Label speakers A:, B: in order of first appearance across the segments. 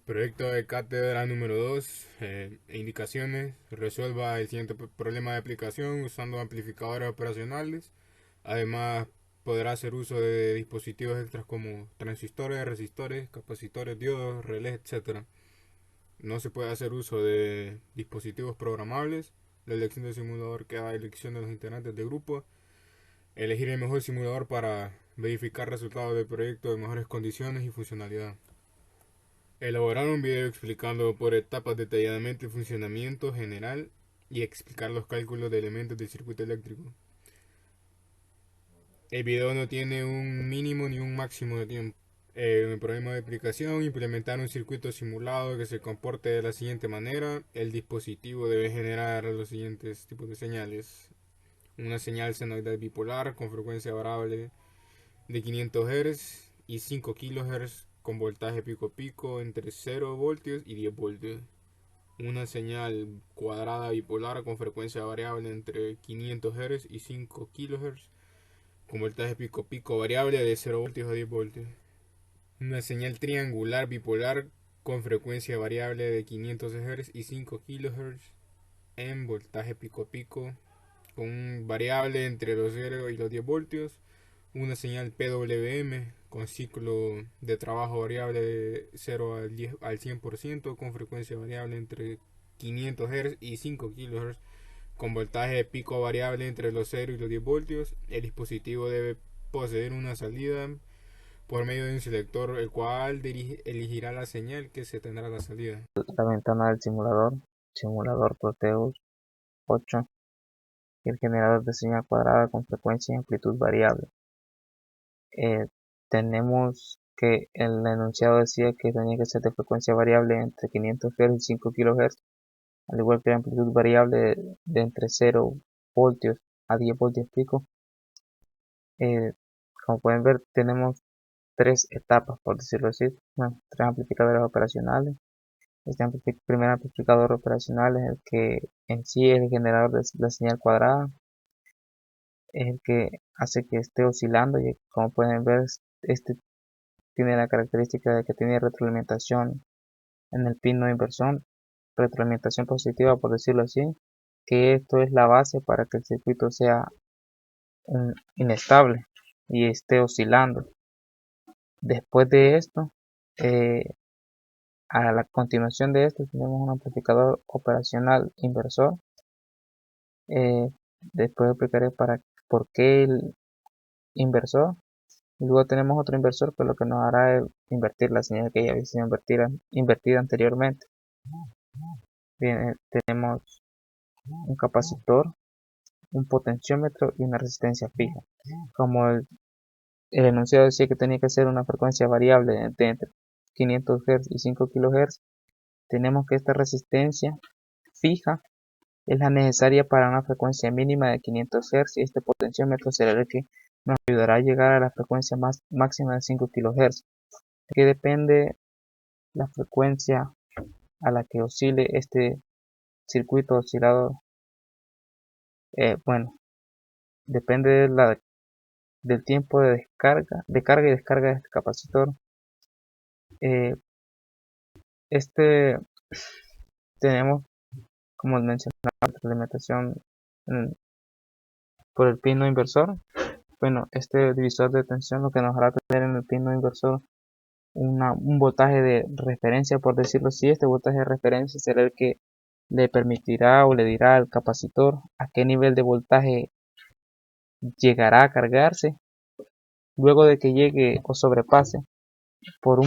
A: Proyecto de cátedra número 2. Indicaciones. Resuelva el siguiente problema de aplicación usando amplificadores operacionales. Además, podrá hacer uso de dispositivos extras como transistores, resistores, capacitores, diodos, relés, etc. No se puede hacer uso de dispositivos programables. La elección del simulador queda a elección de los integrantes del grupo. Elegir el mejor simulador para verificar resultados del proyecto de mejores condiciones y funcionalidad. Elaborar un video explicando por etapas detalladamente el funcionamiento general y explicar los cálculos de elementos del circuito eléctrico. El video no tiene un mínimo ni un máximo de tiempo. El problema de aplicación: implementar un circuito simulado que se comporte de la siguiente manera. El dispositivo debe generar los siguientes tipos de señales: una señal senoidal bipolar con frecuencia variable de 500 Hz y 5 kHz con voltaje pico pico entre 0 voltios y 10 voltios. Una señal cuadrada bipolar con frecuencia variable entre 500 Hz y 5 kHz con voltaje pico pico variable de 0 voltios a 10 voltios. Una señal triangular bipolar con frecuencia variable de 500 Hz y 5 kHz en voltaje pico pico con variable entre los 0 y los 10 voltios. Una señal PWM con ciclo de trabajo variable de 0 al 100% con frecuencia variable entre 500 Hz y 5 kHz con voltaje de pico variable entre los 0 y los 10 voltios. El dispositivo debe poseer una salida por medio de un selector, el cual elegirá la señal que se tendrá a la salida.
B: La ventana del simulador Proteus 8 y el generador de señal cuadrada con frecuencia y amplitud variable. Tenemos que el enunciado decía que tenía que ser de frecuencia variable entre 500 Hz y 5 kHz, al igual que la amplitud variable de entre 0 voltios a 10 voltios pico. Como pueden ver, tenemos tres etapas, por decirlo así, bueno, tres amplificadores operacionales. Este primer amplificador operacional es el que en sí es el generador de la señal cuadrada, es el que hace que esté oscilando y como pueden ver, este tiene la característica de que tiene retroalimentación en el pin no inversor, retroalimentación positiva por decirlo así, que esto es la base para que el circuito sea inestable y esté oscilando. Después de esto, a la continuación de esto tenemos un amplificador operacional inversor. Después explicaré por qué el inversor. Y luego tenemos otro inversor que lo que nos hará es invertir la señal que ya había sido invertida anteriormente. Bien, tenemos un capacitor, un potenciómetro y una resistencia fija. Como el enunciado decía que tenía que ser una frecuencia variable de entre 500 Hz y 5 kHz, tenemos que esta resistencia fija es la necesaria para una frecuencia mínima de 500 Hz y este potenciómetro será el que nos ayudará a llegar a la frecuencia máxima de 5 kHz, que depende la frecuencia a la que oscile este circuito oscilador. Bueno, depende del tiempo de carga y descarga de este capacitor. Eh, este tenemos, como mencionaba, la alimentación por el pino inversor. Bueno, este divisor de tensión lo que nos hará tener en el pino inversor un voltaje de referencia, por decirlo así. Este voltaje de referencia será el que le permitirá o le dirá al capacitor a qué nivel de voltaje llegará a cargarse. Luego de que llegue o sobrepase por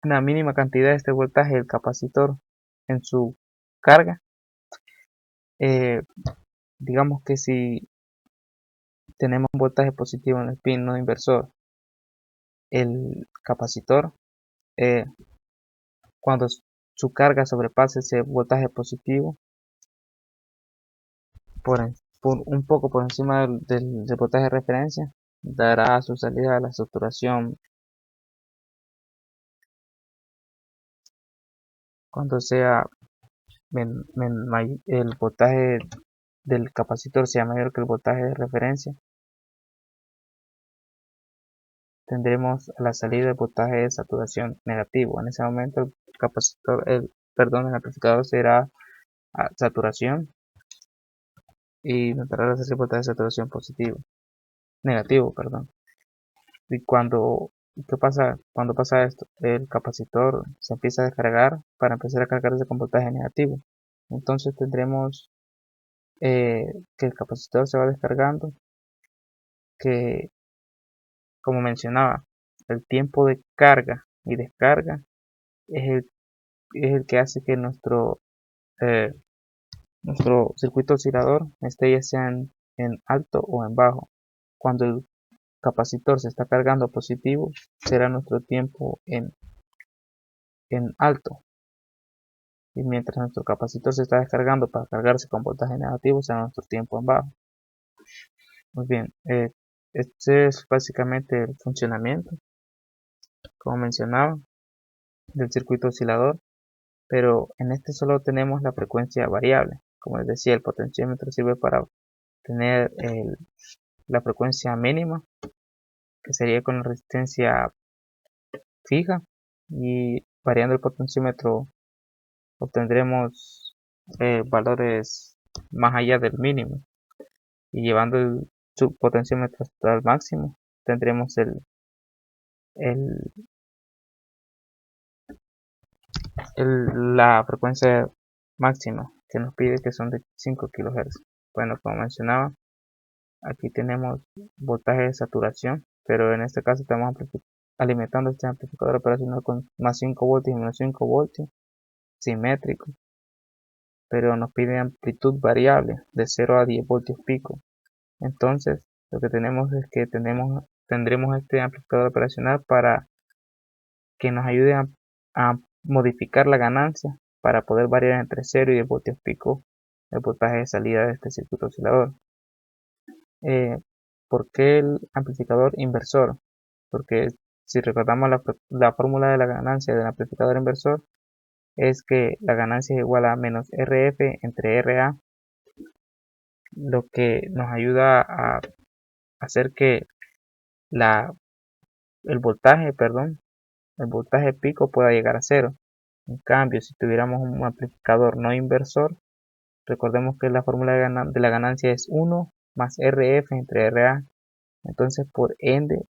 B: una mínima cantidad de este voltaje el capacitor en su carga, eh, digamos que si tenemos un voltaje positivo en el pin no inversor, el capacitor, eh, cuando su carga sobrepase ese voltaje positivo un poco por encima del voltaje de referencia, dará a su salida la saturación. Cuando sea el voltaje del capacitor sea mayor que el voltaje de referencia, tendremos a la salida el voltaje de saturación negativo. En ese momento el amplificador será a saturación y notará la salida el voltaje de saturación negativo, perdón. Y ¿qué pasa cuando pasa esto? El capacitor se empieza a descargar para empezar a cargarse con voltaje negativo. Entonces tendremos que el capacitor se va descargando, que como mencionaba, el tiempo de carga y descarga es el que hace que eh, nuestro circuito oscilador esté ya sea en alto o en bajo. Cuando el capacitor se está cargando positivo, será nuestro tiempo en alto. Y mientras nuestro capacitor se está descargando para cargarse con voltaje negativo, será nuestro tiempo en bajo. Muy bien, este es básicamente el funcionamiento, como mencionaba, del circuito oscilador, pero en este solo tenemos la frecuencia variable. Como les decía, el potenciómetro sirve para tener la frecuencia mínima, que sería con la resistencia fija, y variando el potenciómetro obtendremos valores más allá del mínimo, y llevando el subpotenciómetro hasta el máximo tendremos el- la frecuencia máxima que nos pide, que son de 5 kHz. Bueno, como mencionaba, aquí tenemos voltaje de saturación, pero en este caso estamos alimentando este amplificador operacional con más 5 voltios y menos 5 voltios, simétrico, pero nos pide amplitud variable de 0 a 10 voltios pico. Entonces, lo que tenemos es que tendremos este amplificador operacional para que nos ayude a modificar la ganancia para poder variar entre 0 y 10 voltios pico el voltaje de salida de este circuito oscilador. ¿Por qué el amplificador inversor? Porque si recordamos la fórmula de la ganancia del amplificador inversor, es que la ganancia es igual a menos RF entre RA, lo que nos ayuda a hacer que el voltaje, el voltaje pico pueda llegar a cero. En cambio, si tuviéramos un amplificador no inversor, recordemos que la fórmula de la ganancia es 1 más RF entre RA. Entonces, por ende,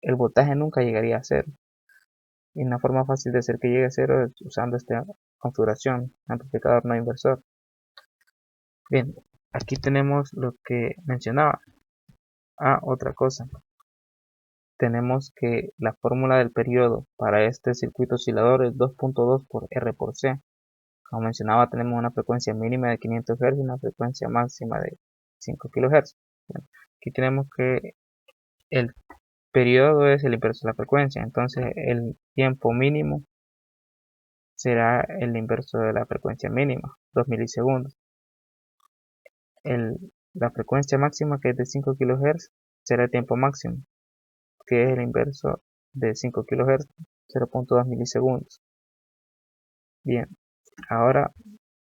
B: el voltaje nunca llegaría a cero. Y una forma fácil de hacer que llegue a cero es usando esta configuración, amplificador no inversor. Bien, aquí tenemos lo que mencionaba. Otra cosa. Tenemos que la fórmula del periodo para este circuito oscilador es 2.2 por R por C. Como mencionaba, tenemos una frecuencia mínima de 500 Hz y una frecuencia máxima de 5 kHz. Aquí tenemos que el periodo es el inverso de la frecuencia, entonces el tiempo mínimo será el inverso de la frecuencia mínima, 2 milisegundos. La frecuencia máxima, que es de 5 kHz, será el tiempo máximo, que es el inverso de 5 kHz, 0.2 milisegundos. Bien, ahora,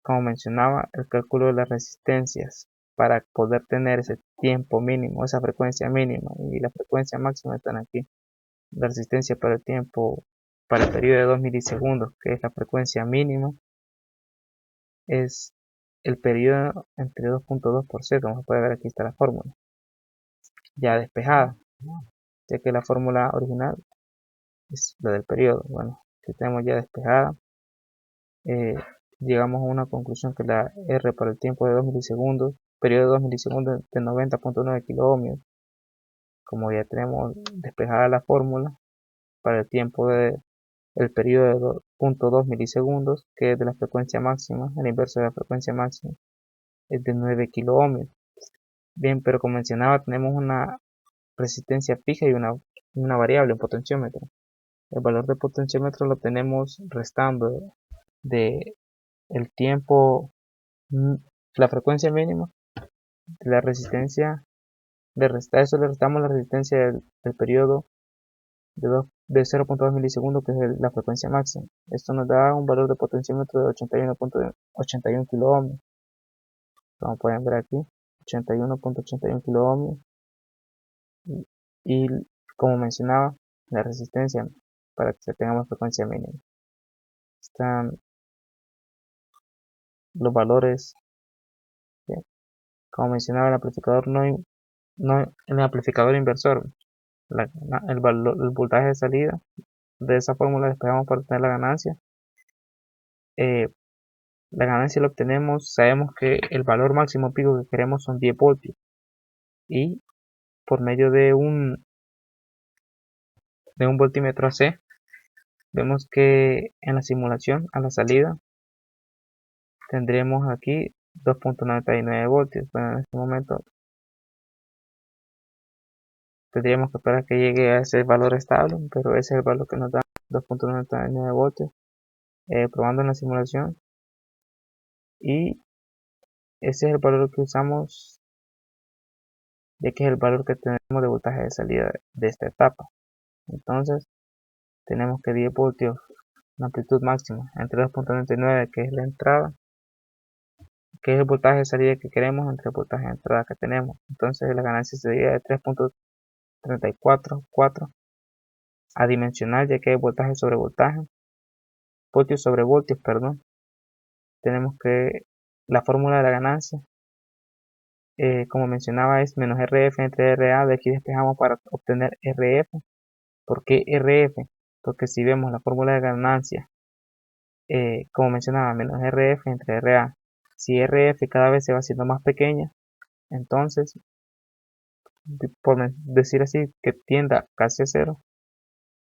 B: como mencionaba, el cálculo de las resistencias para poder tener ese tiempo mínimo, esa frecuencia mínima y la frecuencia máxima están aquí. La resistencia para el periodo de 2 milisegundos, que es la frecuencia mínima, es el periodo entre 2.2 por C, como se puede ver, aquí está la fórmula ya despejada, ya que la fórmula original es la del periodo. Bueno, aquí tenemos ya despejada. Llegamos a una conclusión que la R para el tiempo de 2 milisegundos, periodo de 2 milisegundos, de 90.9 kiloohmios. Como ya tenemos despejada la fórmula para el tiempo el periodo de 2.2 milisegundos, que es de la frecuencia máxima, el inverso de la frecuencia máxima, es de 9 kiloohmios. Bien, pero como mencionaba, tenemos una resistencia fija y una variable, un potenciómetro. El valor de potenciómetro lo tenemos restando de el tiempo, la frecuencia mínima de la resistencia, eso le restamos la resistencia del periodo de 0.2 milisegundos, que es la frecuencia máxima. Esto nos da un valor de potenciómetro de 81.81 kiloohmios. Como pueden ver aquí, 81.81 kiloohmios. Y como mencionaba, la resistencia para que tengamos frecuencia mínima. Están los valores, bien, como mencionaba, el amplificador en el amplificador inversor, el voltaje de salida de esa fórmula despejamos para obtener la ganancia. La ganancia la obtenemos, sabemos que el valor máximo pico que queremos son 10 voltios y por medio de un voltímetro AC vemos que en la simulación a la salida tendremos aquí 2.99 voltios. Bueno, en este momento tendríamos que esperar que llegue a ese valor estable, pero ese es el valor que nos da 2.99 voltios probando en la simulación, y ese es el valor que usamos, ya que es el valor que tenemos de voltaje de salida de esta etapa. Entonces tenemos que 10 voltios, la amplitud máxima, entre 2.99 que es la entrada, que es el voltaje de salida que queremos, entre el voltaje de entrada que tenemos. Entonces la ganancia sería de 3.344 adimensional, ya que es voltaje sobre voltaje, voltios sobre voltios, perdón. Tenemos que la fórmula de la ganancia, como mencionaba, es menos RF entre RA. De aquí despejamos para obtener RF. ¿Por qué RF? Porque si vemos la fórmula de ganancia, como mencionaba, menos RF entre RA, si RF cada vez se va haciendo más pequeña, entonces, por decir así, que tienda casi a cero,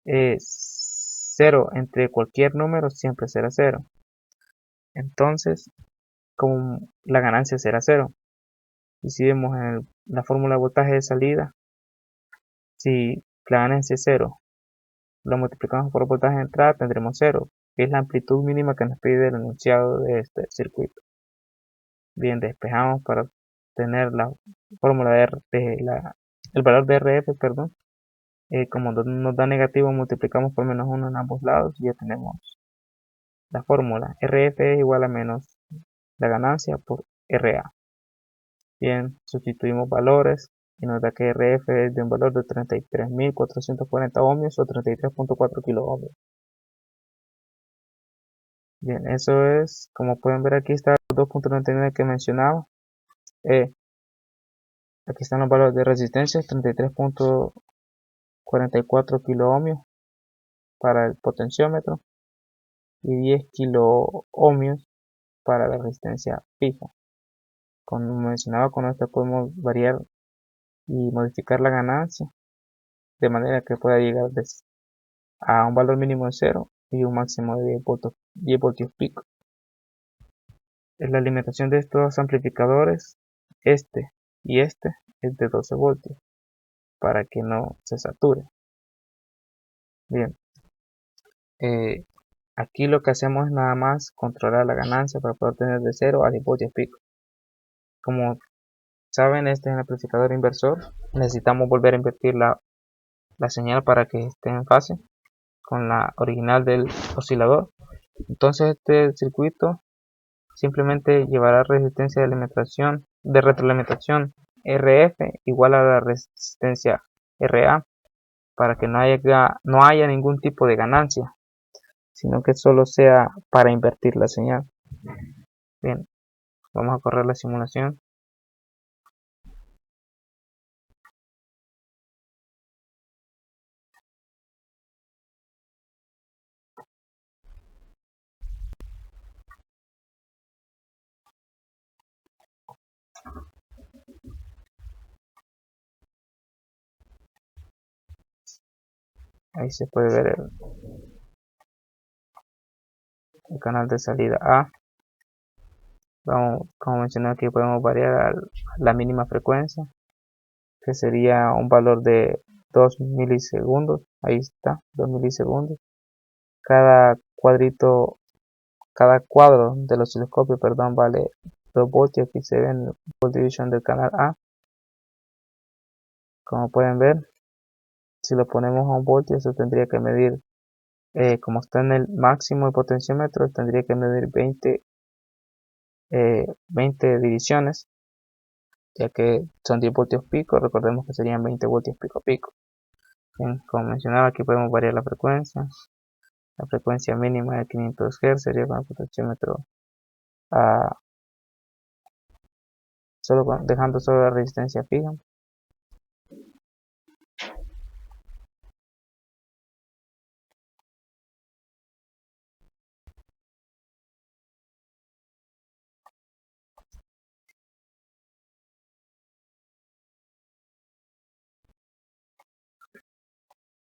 B: 0 entre cualquier número siempre será 0. Entonces, como la ganancia será 0. Y si vemos en la fórmula de voltaje de salida, si la ganancia es 0, lo multiplicamos por el voltaje de entrada, tendremos 0, que es la amplitud mínima que nos pide el enunciado de este circuito. Bien, despejamos para tener la fórmula el valor de RF, perdón. Como nos da negativo, multiplicamos por menos 1 en ambos lados y ya tenemos la fórmula. RF es igual a menos la ganancia por RA. Bien, sustituimos valores y nos da que RF es de un valor de 33.440 ohmios o 33.4 kilo ohmios. Bien, eso es, como pueden ver, aquí está el 2.99 que mencionaba. Aquí están los valores de resistencia, 33.44 kilo ohmios para el potenciómetro y 10 kilo ohmios para la resistencia fija. Como mencionaba, con esto podemos variar y modificar la ganancia de manera que pueda llegar a un valor mínimo de 0 y un máximo de 10 voltios pico. La alimentación de estos amplificadores, este y este, es de 12 voltios para que no se sature. Bien, aquí lo que hacemos es nada más controlar la ganancia para poder tener de 0 a 10 voltios pico. Como saben, este es el amplificador inversor. Necesitamos volver a invertir la señal para que esté en fase con la original del oscilador. Entonces este circuito simplemente llevará resistencia de retroalimentación RF igual a la resistencia RA para que no haya ningún tipo de ganancia, sino que solo sea para invertir la señal. Bien, vamos a correr la simulación. Ahí se puede ver el canal de salida A. Como mencioné, aquí podemos variar a la mínima frecuencia, que sería un valor de 2 milisegundos. Ahí está, 2 milisegundos. Cada cuadro del osciloscopio, perdón, vale 2 voltios. Aquí se ve en el volt division del canal A. Como pueden ver, si lo ponemos a 1 voltio, eso tendría que medir, como está en el máximo del potenciómetro, tendría que medir 20 divisiones, ya que son 10 voltios pico. Recordemos que serían 20 voltios pico a pico. Bien, como mencionaba, aquí podemos variar la frecuencia. La frecuencia mínima de 500 Hz sería con el potenciómetro dejando solo la resistencia fija.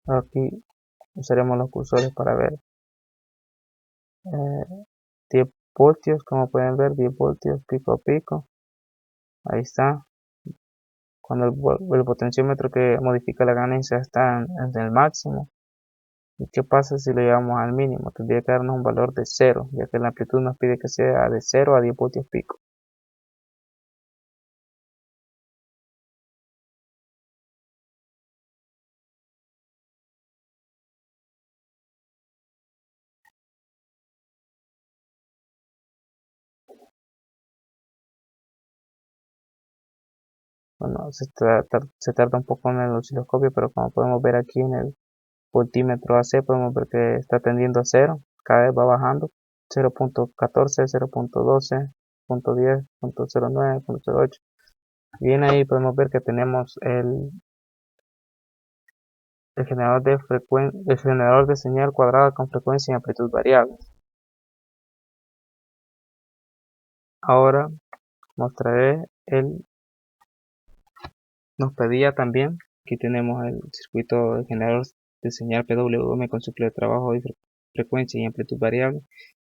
B: Aquí usaremos los cursores para ver 10 voltios, como pueden ver, 10 voltios pico a pico. Ahí está. Cuando el potenciómetro que modifica la ganancia está en el máximo. ¿Y qué pasa si lo llevamos al mínimo? Tendría que darnos un valor de 0, ya que la amplitud nos pide que sea de 0 a 10 voltios pico. Bueno, se tarda un poco en el osciloscopio, pero como podemos ver aquí en el voltímetro AC, podemos ver que está tendiendo a 0, cada vez va bajando, 0.14, 0.12, 0.10, 0.09, 0.08. Bien, ahí podemos ver que tenemos el generador de señal cuadrada con frecuencia y amplitud variable. Ahora mostraré nos pedía también, aquí tenemos el circuito de generador de señal PWM con ciclo de trabajo y frecuencia y amplitud variable.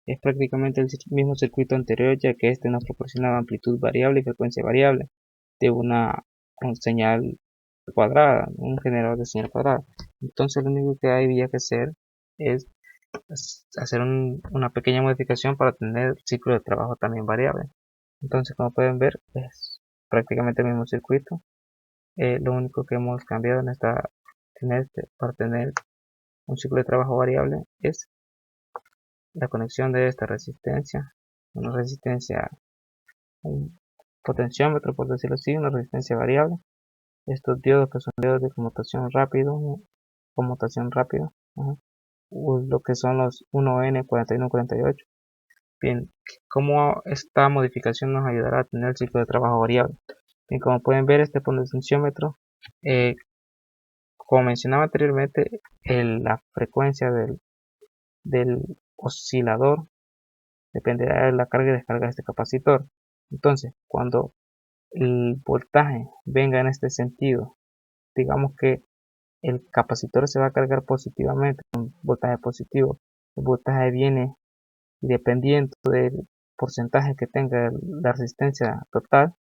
B: Es prácticamente el mismo circuito anterior, ya que este nos proporcionaba amplitud variable y frecuencia variable de una señal cuadrada, un generador de señal cuadrada. Entonces lo único que había que hacer es hacer una pequeña modificación para tener ciclo de trabajo también variable. Entonces, como pueden ver, es prácticamente el mismo circuito. Lo único que hemos cambiado para tener un ciclo de trabajo variable es la conexión de esta resistencia, una resistencia, un potenciómetro por decirlo así, una resistencia variable. Estos diodos que son diodos de conmutación rápida, lo que son los 1N4148. Bien, ¿cómo esta modificación nos ayudará a tener el ciclo de trabajo variable? Bien, como pueden ver, este potenciómetro, como mencionaba anteriormente, la frecuencia del oscilador dependerá de la carga y descarga de este capacitor. Entonces, cuando el voltaje venga en este sentido, digamos que el capacitor se va a cargar positivamente, un voltaje positivo. El voltaje viene y dependiendo del porcentaje que tenga la resistencia total,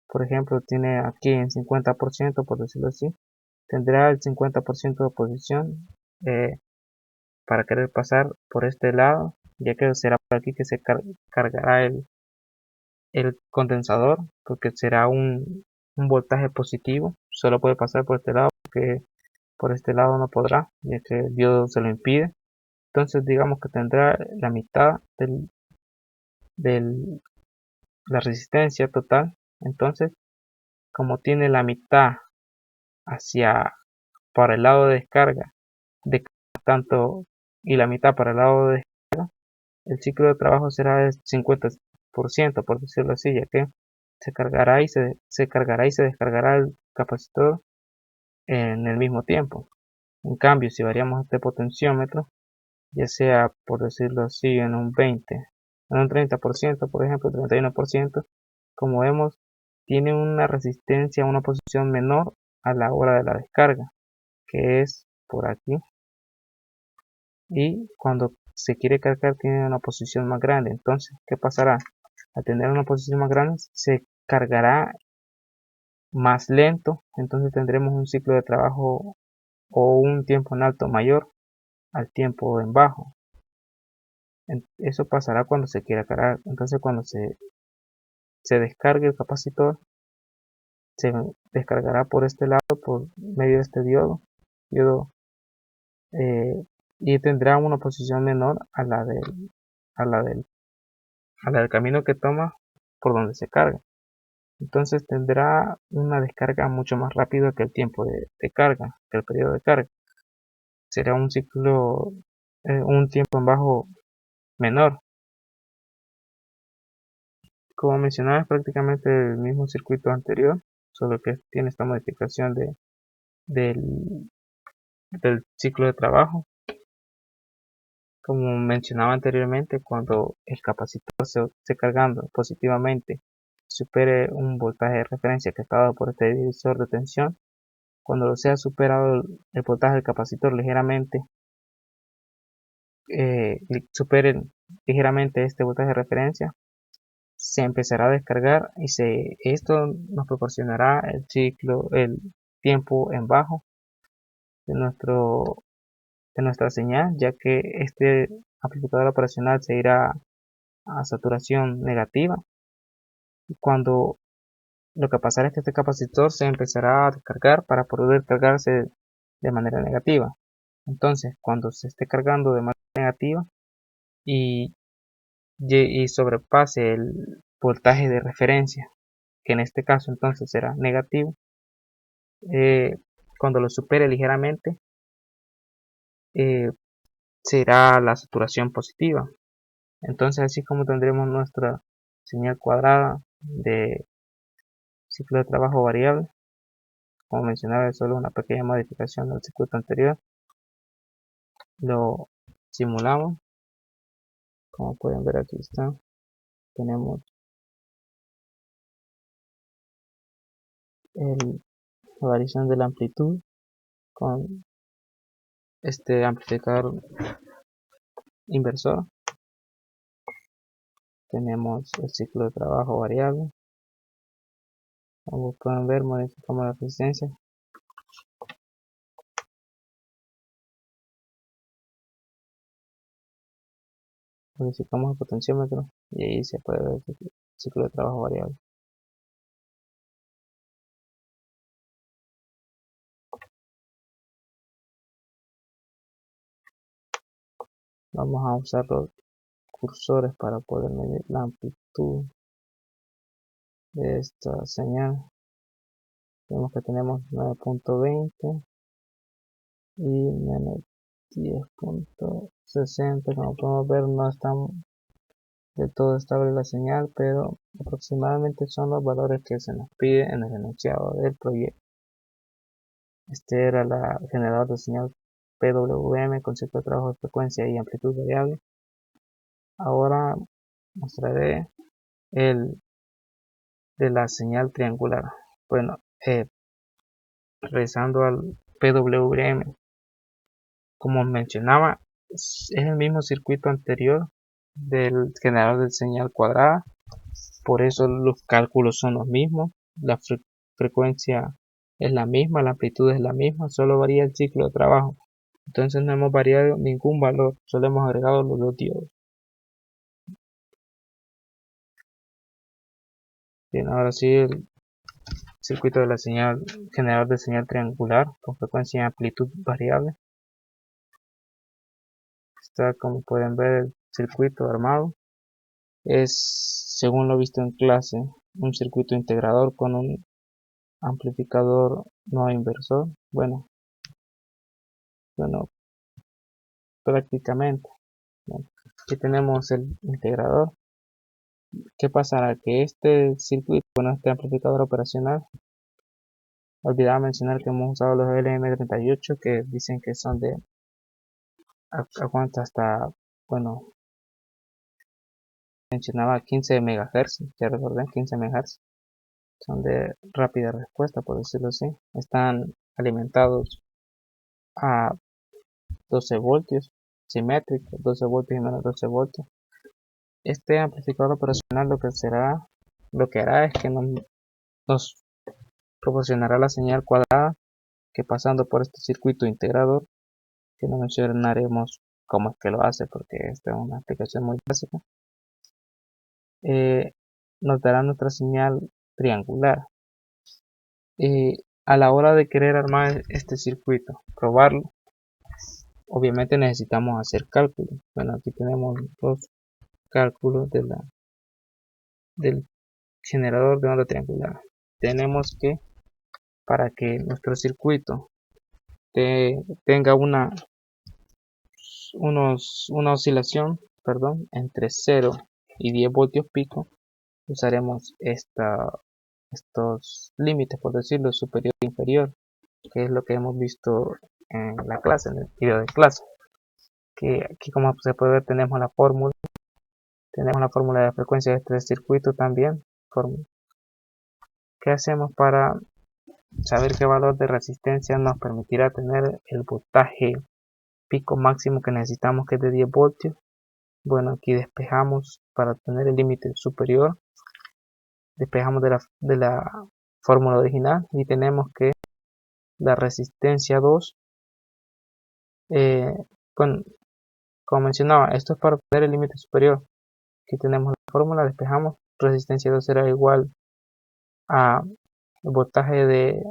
B: por ejemplo, tiene aquí en 50%, por decirlo así, tendrá el 50% de oposición para querer pasar por este lado, ya que será por aquí que se cargará el condensador, porque será un voltaje positivo, solo puede pasar por este lado, porque por este lado no podrá, ya que el diodo se lo impide. Entonces digamos que tendrá la mitad de la resistencia total. Entonces, como tiene la mitad hacia para el lado de descarga, de tanto y la mitad para el lado de descarga, el ciclo de trabajo será de 50%, por decirlo así, ya que se cargará y se cargará y se descargará el capacitor en el mismo tiempo. En cambio, si variamos este potenciómetro, ya sea por decirlo así en un 20, en un 30%, por ejemplo, 31%, como vemos, tiene una resistencia, una posición menor a la hora de la descarga, que es por aquí. Y cuando se quiere cargar tiene una posición más grande. Entonces, ¿qué pasará? Al tener una posición más grande, se cargará más lento. Entonces tendremos un ciclo de trabajo o un tiempo en alto mayor al tiempo en bajo. Eso pasará cuando se quiera cargar. Entonces, cuando se descargue el capacitor, se descargará por este lado, por medio de este diodo eh, y tendrá una posición menor a la del, a la del camino que toma por donde se carga. Entonces tendrá una descarga mucho más rápida que el tiempo de carga, que el periodo de carga. será un ciclo, un tiempo en bajo menor. Como mencionaba, es prácticamente el mismo circuito anterior, solo que tiene esta modificación del, del ciclo de trabajo. Como mencionaba anteriormente, cuando el capacitor se cargando positivamente supere un voltaje de referencia que está dado por este divisor de tensión, cuando lo sea superado el voltaje del capacitor ligeramente, supere ligeramente este voltaje de referencia, se empezará a descargar y esto nos proporcionará el ciclo, el tiempo en bajo de nuestra señal, ya que este amplificador operacional se irá a saturación negativa. Y cuando lo que pasará es que este capacitor se empezará a descargar para poder cargarse de manera negativa. Entonces, cuando se esté cargando de manera negativa y sobrepase el voltaje de referencia, que en este caso entonces será negativo, cuando lo supere ligeramente, será la saturación positiva. Entonces, así como tendremos nuestra señal cuadrada de ciclo de trabajo variable, como mencionaba, es solo una pequeña modificación del circuito anterior. Lo simulamos, como pueden ver aquí está. Tenemos la variación de la amplitud con este amplificador inversor. Tenemos el ciclo de trabajo variable. Como pueden ver, modificamos la resistencia. Modificamos el potenciómetro y ahí se puede ver el ciclo de trabajo variable. Vamos a usar los cursores para poder medir la amplitud de esta señal. Vemos que tenemos 9.20 y menos 10.60. Como podemos ver, no está de todo estable la señal, pero aproximadamente son los valores que se nos pide en el enunciado del proyecto. Este era el generador de señal PWM con ciclo de trabajo de frecuencia y amplitud variable. Ahora mostraré el de la señal triangular. Bueno, regresando al PWM, como mencionaba, es el mismo circuito anterior del generador de señal cuadrada, por eso los cálculos son los mismos, la frecuencia es la misma, la amplitud es la misma, solo varía el ciclo de trabajo. Entonces no hemos variado ningún valor, solo hemos agregado los dos diodos. Bien, ahora sí el circuito de la señal, generador de señal triangular con frecuencia y amplitud variable. Está, como pueden ver, el circuito armado. Es, según lo visto en clase, un circuito integrador con un amplificador no inversor. Bueno, prácticamente. Bueno, aquí tenemos el integrador. ¿Qué pasará? Que este circuito, bueno, este amplificador operacional, olvidaba mencionar que hemos usado los LM38 que dicen que son de aguanta hasta, bueno, mencionaba 15 MHz, ya recordé, 15 MHz. Son de rápida respuesta, por decirlo así. Están alimentados a 12 voltios, simétrico, 12 voltios y menos 12 voltios. Este amplificador operacional lo que hará es que nos proporcionará la señal cuadrada que pasando por este circuito integrador, que no mencionaremos cómo es que lo hace porque esta es una aplicación muy básica, nos dará nuestra señal triangular. A la hora de querer armar este circuito, probarlo, obviamente necesitamos hacer cálculos. Bueno, aquí tenemos los cálculos del generador de onda triangular. Tenemos que, para que nuestro circuito tenga una una oscilación, perdón, entre 0 y 10 voltios pico, usaremos estos límites, por decirlo, superior e inferior, que es lo que hemos visto en la clase, en el video de clase. Que aquí, como se puede ver, tenemos la fórmula de la frecuencia de este circuito también. ¿Qué hacemos para saber qué valor de resistencia nos permitirá tener el voltaje pico máximo que necesitamos, que es de 10 voltios? Bueno, aquí despejamos para tener el límite superior, despejamos de la fórmula original y tenemos que la resistencia 2, bueno, como mencionaba, esto es para obtener el límite superior. Aquí tenemos la fórmula, despejamos, resistencia 2 será igual a el voltaje del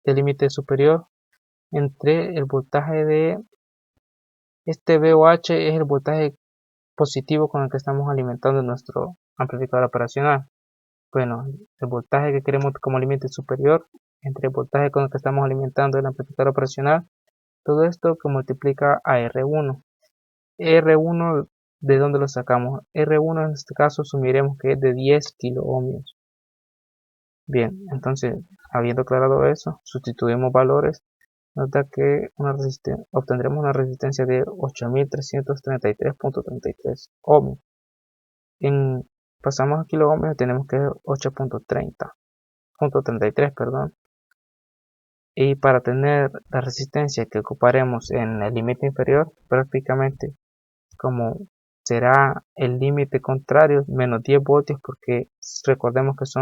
B: límite superior entre el voltaje de este VOH, es el voltaje positivo con el que estamos alimentando nuestro amplificador operacional. Bueno, el voltaje que queremos como límite superior entre el voltaje con el que estamos alimentando el amplificador operacional, todo esto que multiplica a R1. R1, ¿de dónde lo sacamos? R1 en este caso asumiremos que es de 10 kilo ohmios. Bien, entonces, habiendo aclarado eso, sustituimos valores, nos da que obtendremos una resistencia de 8333.33 ohmios. Pasamos a kilo ohmios, tenemos que 8.33, perdón. Y para tener la resistencia que ocuparemos en el límite inferior, prácticamente como será el límite contrario, menos 10 voltios, porque recordemos que es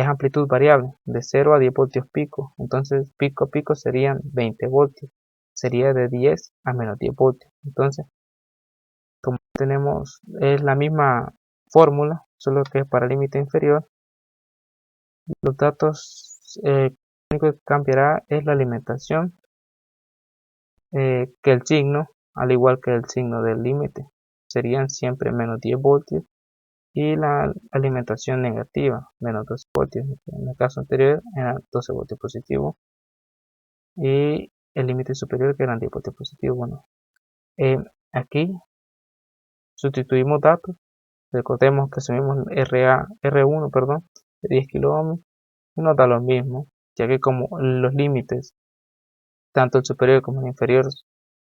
B: amplitud variable, de 0 a 10 voltios pico. Entonces pico a pico serían 20 voltios, sería de 10 a menos 10 voltios. Entonces, como tenemos, es la misma fórmula, solo que para el límite inferior, los datos, lo único que cambiará es la alimentación, que el signo, al igual que el signo del límite, serían siempre menos 10 voltios, y la alimentación negativa, menos 12 voltios. En el caso anterior era 12 voltios positivo, y el límite superior que eran 10 voltios positivo. Bueno, aquí sustituimos datos, recordemos que subimos R1, perdón, de 10 kilo ohms, y nos da lo mismo, ya que como los límites, tanto el superior como el inferior,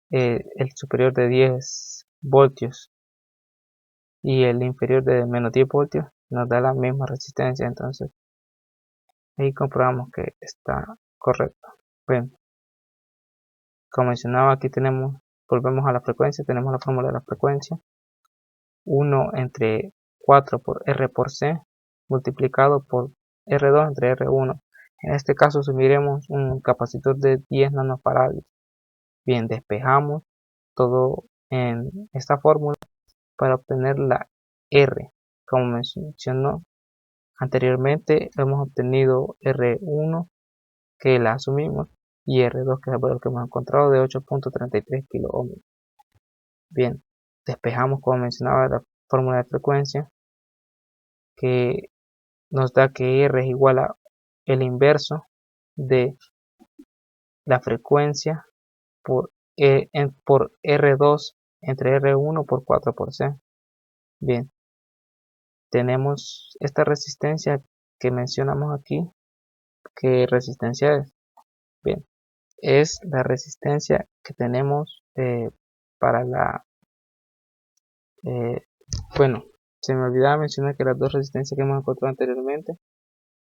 B: el superior de 10 voltios y el inferior de menos 10 voltios, nos da la misma resistencia. Entonces ahí comprobamos que está correcto. Bueno, como mencionaba, aquí volvemos a la frecuencia, tenemos la fórmula de la frecuencia, 1 entre 4 por R por C, multiplicado por R2 entre R1. En este caso asumiremos un capacitor de 10 nanofarads. Bien, despejamos todo en esta fórmula para obtener la R. Como mencionó anteriormente, hemos obtenido R1, que la asumimos, y R2, que es el valor que hemos encontrado, de 8.33 kilo ohms. Bien, despejamos, como mencionaba, la fórmula de frecuencia, que nos da que R es igual a el inverso de la frecuencia por R2 entre R1 por 4 por C. Bien, tenemos esta resistencia que mencionamos aquí. ¿Qué resistencia es? Bien, es la resistencia que tenemos para eh, bueno, se me olvidaba mencionar que las dos resistencias que hemos encontrado anteriormente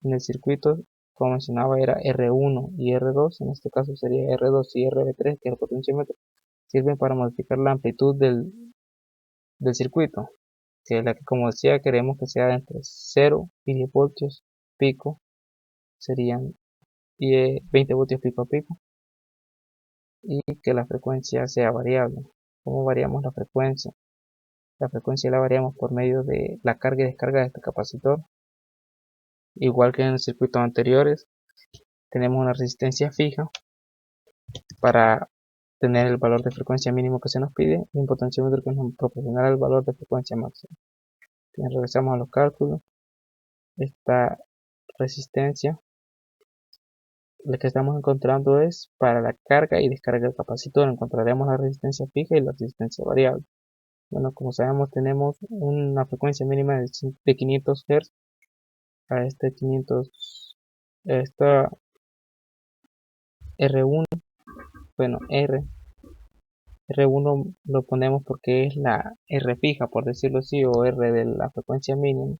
B: en el circuito, como mencionaba, era R1 y R2. En este caso sería R2 y RB3, que es el potenciómetro, sirven para modificar la amplitud del circuito, que es la que, como decía, queremos que sea entre 0 y 10 voltios pico, serían 20 voltios pico a pico, y que la frecuencia sea variable. ¿Cómo variamos la frecuencia? La frecuencia la variamos por medio de la carga y descarga de este capacitor. Igual que en los circuitos anteriores, tenemos una resistencia fija para tener el valor de frecuencia mínimo que se nos pide y un potenciómetro que nos proporcionará el valor de frecuencia máxima. Bien, regresamos a los cálculos. Esta resistencia lo que estamos encontrando es para la carga y descarga del capacitor. Encontraremos la resistencia fija y la resistencia variable. Bueno, como sabemos, tenemos una frecuencia mínima de 500 Hz. A este 500, esta R1, bueno, R1 lo ponemos porque es la R fija, por decirlo así, o R de la frecuencia mínima.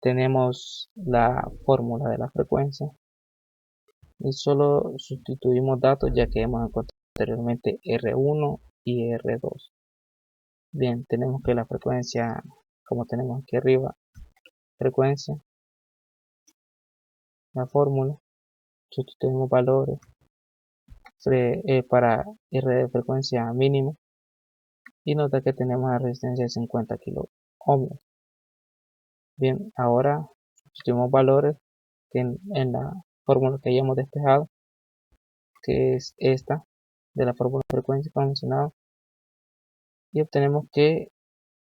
B: Tenemos la fórmula de la frecuencia y solo sustituimos datos ya que hemos encontrado anteriormente R1 y R2. Bien, tenemos que la frecuencia, como tenemos aquí arriba, frecuencia, la fórmula, sustituimos valores para R de frecuencia mínima y nota que tenemos la resistencia de 50 kilo ohmios. Bien, ahora sustituimos valores que en la fórmula que hayamos despejado, que es esta de la fórmula de frecuencia como mencionado, y obtenemos que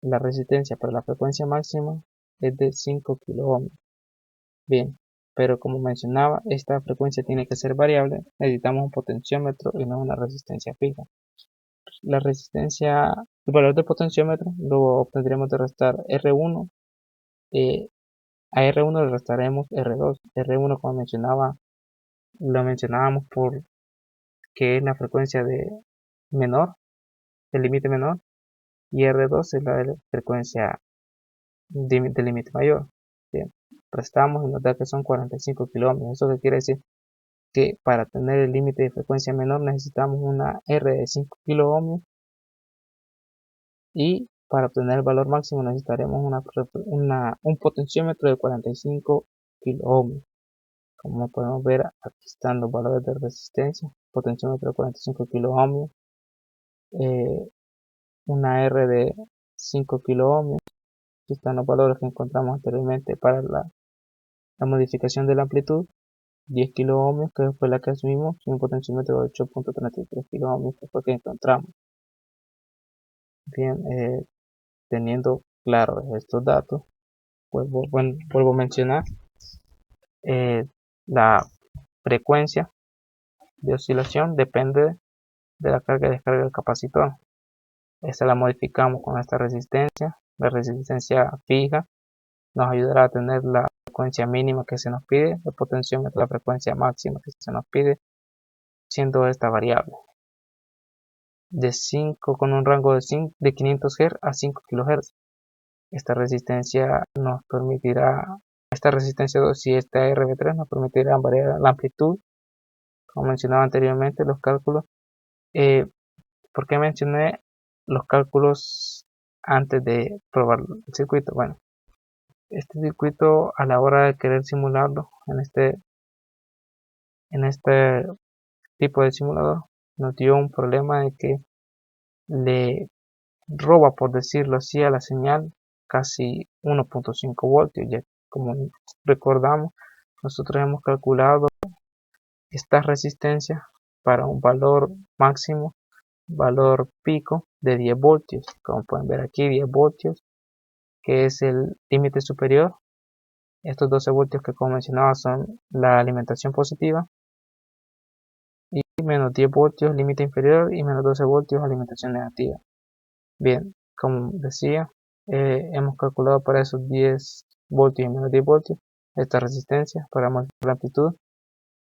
B: la resistencia para la frecuencia máxima es de 5 kilo ohmios. Bien, pero como mencionaba, esta frecuencia tiene que ser variable, necesitamos un potenciómetro y no una resistencia fija. La resistencia, el valor del potenciómetro lo obtendremos de restar R1, a R1 le restaremos R2. R1, como mencionaba, lo mencionábamos por que es la frecuencia de menor, el límite menor, y R2 es la de la frecuencia de límite mayor. Bien, restamos y nos da que son 45 kilómetros. ¿Eso qué quiere decir? Que para tener el límite de frecuencia menor necesitamos una R de 5 kilo ohmios y para obtener el valor máximo necesitaremos un potenciómetro de 45 kilo ohmios. Como podemos ver, aquí están los valores de resistencia, potenciómetro de 45 kilo ohmios, una R de 5 kilo ohmios. Aquí están los valores que encontramos anteriormente para la modificación de la amplitud, 10 kilo ohmios, que fue la que asumimos, y un potenciómetro de 8.33 kilo ohmios, que fue que encontramos. Bien, teniendo claros estos datos, vuelvo a mencionar la frecuencia de oscilación depende de la carga y descarga del capacitor. Esta la modificamos con esta resistencia. La resistencia fija nos ayudará a tener la frecuencia mínima que se nos pide, el potenciómetro la frecuencia máxima que se nos pide, siendo esta variable de 5 con un rango de 500 Hz a 5 kHz. Esta resistencia nos permitirá, esta resistencia 2 y esta RB3 nos permitirá variar la amplitud, como mencionaba anteriormente, los cálculos. ¿Por qué mencioné los cálculos antes de probar el circuito? Bueno, este circuito a la hora de querer simularlo en este tipo de simulador nos dio un problema de que le roba, por decirlo así, a la señal casi 1.5 voltios, ya como recordamos, nosotros hemos calculado esta resistencia para un valor máximo, valor pico de 10 voltios, como pueden ver aquí, 10 voltios, que es el límite superior. Estos 12 voltios que como mencionaba son la alimentación positiva, y menos 10 voltios límite inferior y menos 12 voltios alimentación negativa. Bien, como decía, hemos calculado para esos 10 voltios y menos 10 voltios esta resistencia para modificar la amplitud,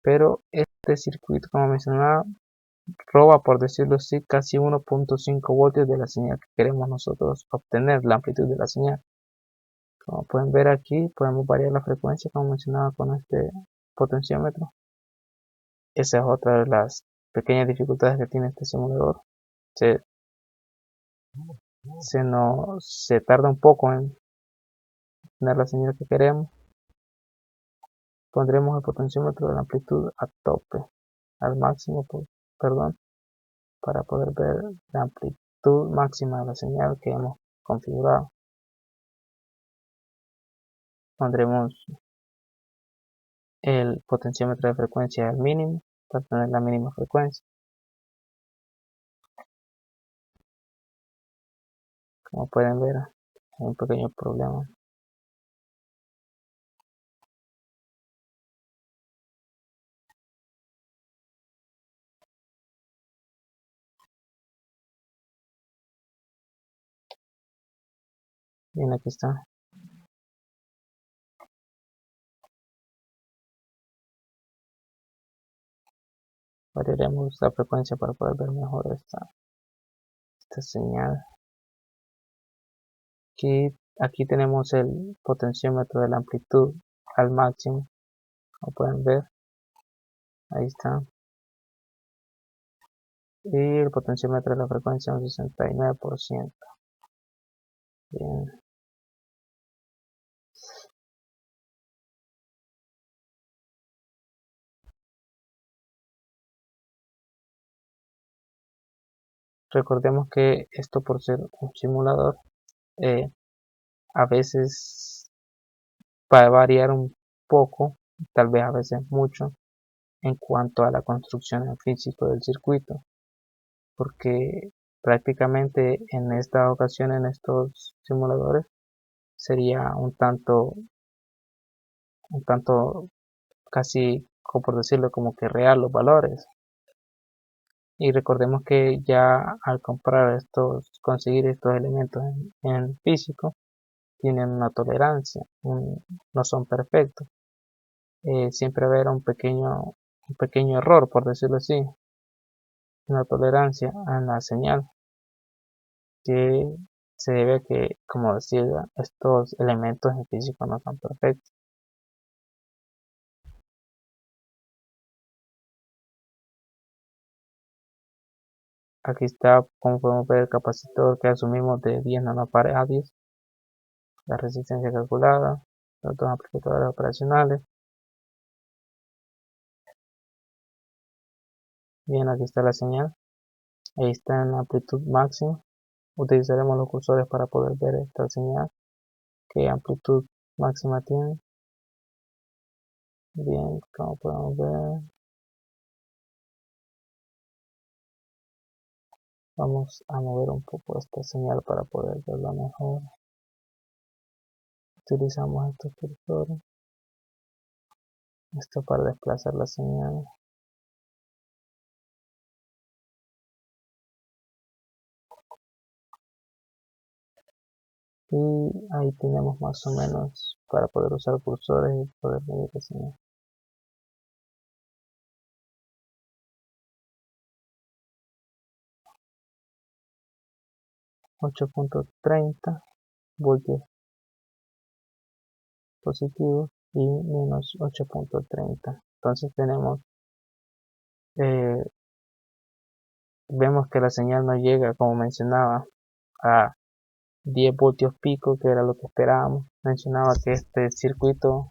B: pero este circuito, como mencionaba, roba, por decirlo así, casi 1.5 voltios de la señal que queremos nosotros obtener, la amplitud de la señal. Como pueden ver aquí, podemos variar la frecuencia, como mencionaba, con este potenciómetro. Esa es otra de las pequeñas dificultades que tiene este simulador. Se, se tarda un poco en tener la señal que queremos. Pondremos el potenciómetro de la amplitud a tope, al máximo, perdón, para poder ver la amplitud máxima de la señal que hemos configurado. Pondremos el potenciómetro de frecuencia al mínimo para tener la mínima frecuencia. Como pueden ver, hay un pequeño problema. Bien, aquí está. Variaremos la frecuencia para poder ver mejor esta señal. Aquí tenemos el potenciómetro de la amplitud al máximo, como pueden ver, ahí está. Y el potenciómetro de la frecuencia un 69%. Bien. Recordemos que esto, por ser un simulador, a veces va a variar un poco, tal vez a veces mucho, en cuanto a la construcción en físico del circuito, porque prácticamente en esta ocasión, en estos simuladores, sería un tanto casi, como por decirlo, como que real los valores. Y recordemos que ya al conseguir estos elementos en físico, tienen una tolerancia, no son perfectos. Siempre va a haber un pequeño error, por decirlo así, una tolerancia en la señal, que se debe a que, como decía, estos elementos en físico no son perfectos. Aquí está, como podemos ver, el capacitor que asumimos de 10 nanofarads, la resistencia calculada, los dos amplificadores operacionales. Bien, aquí está la señal, ahí está en la amplitud máxima. Utilizaremos los cursores para poder ver esta señal, qué amplitud máxima tiene. Bien, como podemos ver, vamos a mover un poco esta señal para poder verla mejor. Utilizamos estos cursores, esto para desplazar la señal. Y ahí tenemos más o menos para poder usar cursores y poder medir la señal. 8.30 voltios positivos y menos 8.30. Entonces vemos que la señal no llega, como mencionaba, a 10 voltios pico, que era lo que esperábamos. Mencionaba que este circuito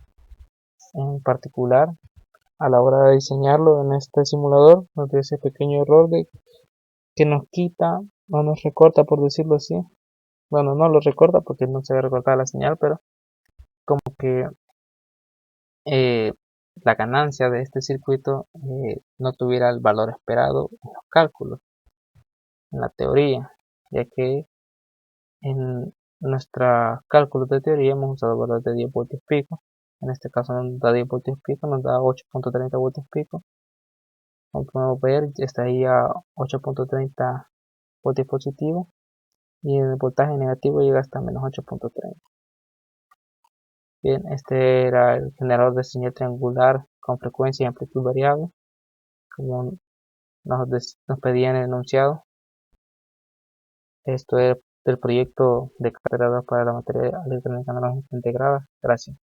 B: en particular, a la hora de diseñarlo en este simulador, nos dio ese pequeño error de que nos quita o nos recorta, por decirlo así. Bueno, no lo recorta porque no se ve recortada la señal, pero como que eh, la ganancia de este circuito no tuviera el valor esperado en los cálculos, en la teoría, ya que en nuestros cálculos de teoría hemos usado valores de 10 voltios pico. En este caso nos da 10 voltios pico, nos da 8.30 voltios pico. Como podemos ver, está ahí a 8.30 voltios positivos y el voltaje negativo llega hasta menos 8.30. Bien, este era el generador de señal triangular con frecuencia y amplitud variable, como nos pedían el enunciado. Esto es del proyecto de carrera 2 para la materia electrónica analógica integrada. Gracias.